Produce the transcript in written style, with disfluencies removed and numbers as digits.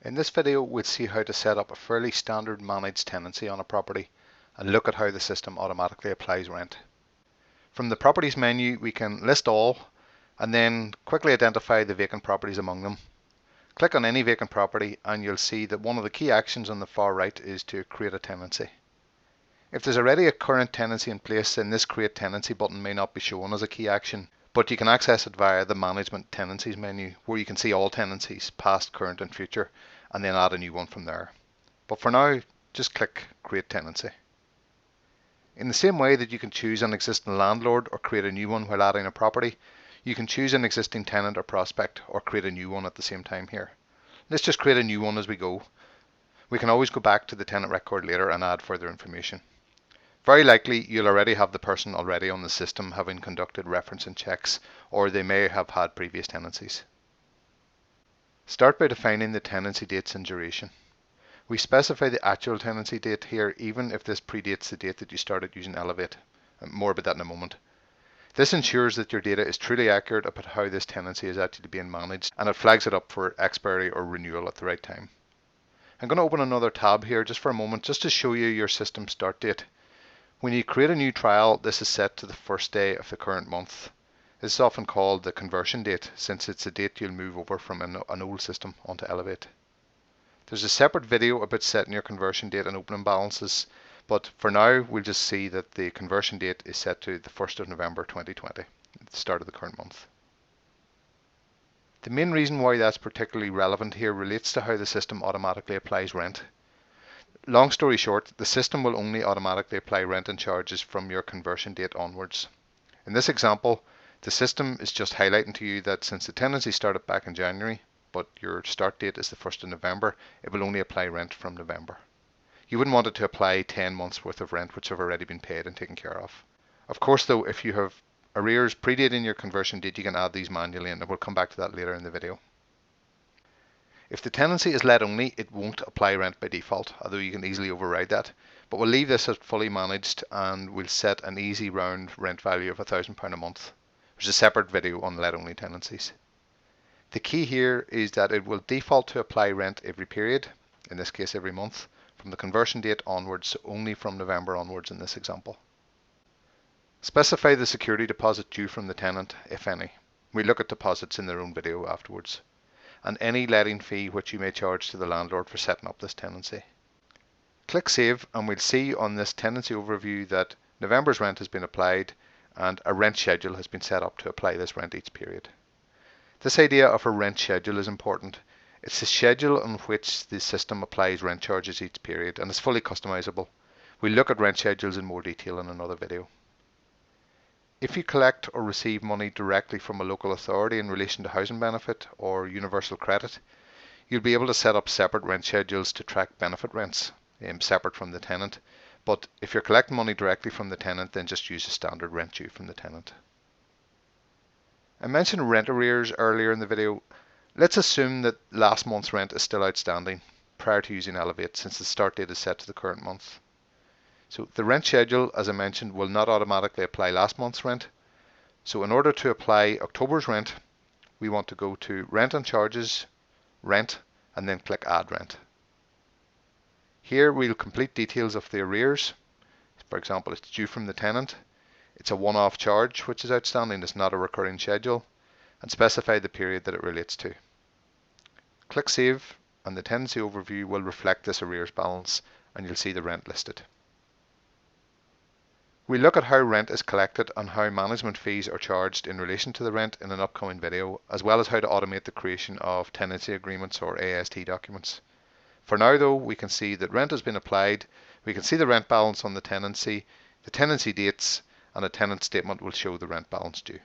In this video we'll see how to set up a fairly standard managed tenancy on a property and look at how the system automatically applies rent. From the properties menu we can list all and then quickly identify the vacant properties among them. Click on any vacant property and you'll see that one of the key actions on the far right is to create a tenancy. If there's already a current tenancy in place, then this create tenancy button may not be shown as a key action, but you can access it via the management tenancies menu where you can see all tenancies, past, current and future, and then add a new one from there. But for now, just click create tenancy. In the same way that you can choose an existing landlord or create a new one while adding a property, you can choose an existing tenant or prospect or create a new one at the same time here. Let's just create a new one as we go. We can always go back to the tenant record later and add further information. Very likely you'll already have the person already on the system having conducted reference and checks, or they may have had previous tenancies. Start by defining the tenancy dates and duration. We specify the actual tenancy date here even if this predates the date that you started using Elevate. More about that in a moment. This ensures that your data is truly accurate about how this tenancy is actually being managed, and it flags it up for expiry or renewal at the right time. I'm going to open another tab here just for a moment just to show you your system start date. When you create a new trial, this is set to the first day of the current month. This is often called the conversion date, since it's the date you'll move over from an old system onto Elevate. There's a separate video about setting your conversion date and opening balances, but for now we'll just see that the conversion date is set to the 1st of November 2020, at the start of the current month. The main reason why that's particularly relevant here relates to how the system automatically applies rent. Long story short, the system will only automatically apply rent and charges from your conversion date onwards. In this example, the system is just highlighting to you that since the tenancy started back in January, but your start date is the 1st of November, it will only apply rent from November. You wouldn't want it to apply 10 months worth of rent which have already been paid and taken care of. Of course though, if you have arrears predating your conversion date, you can add these manually, and we'll come back to that later in the video. If the tenancy is let only, it won't apply rent by default, although you can easily override that. But we'll leave this as fully managed and we'll set an easy round rent value of £1,000 a month. There's a separate video on let only tenancies. The key here is that it will default to apply rent every period, in this case every month, from the conversion date onwards, so only from November onwards in this example. Specify the security deposit due from the tenant, if any. We look at deposits in their own video afterwards. And any letting fee which you may charge to the landlord for setting up this tenancy. Click Save and we'll see on this tenancy overview that November's rent has been applied and a rent schedule has been set up to apply this rent each period. This idea of a rent schedule is important. It's the schedule on which the system applies rent charges each period and is fully customizable. We'll look at rent schedules in more detail in another video. If you collect or receive money directly from a local authority in relation to housing benefit or universal credit, you'll be able to set up separate rent schedules to track benefit rents, separate from the tenant. But if you're collecting money directly from the tenant, then just use a standard rent due from the tenant. I mentioned rent arrears earlier in the video. Let's assume that last month's rent is still outstanding prior to using Elevate, since the start date is set to the current month. So the rent schedule, as I mentioned, will not automatically apply last month's rent. So in order to apply October's rent, we want to go to Rent and Charges, Rent, and then click Add Rent. Here we'll complete details of the arrears. For example, it's due from the tenant. It's a one-off charge which is outstanding, it's not a recurring schedule, and specify the period that it relates to. Click Save and the tenancy overview will reflect this arrears balance and you'll see the rent listed. We'll look at how rent is collected and how management fees are charged in relation to the rent in an upcoming video, as well as how to automate the creation of tenancy agreements or AST documents. For now though, we can see that rent has been applied, we can see the rent balance on the tenancy dates, and a tenant statement will show the rent balance due.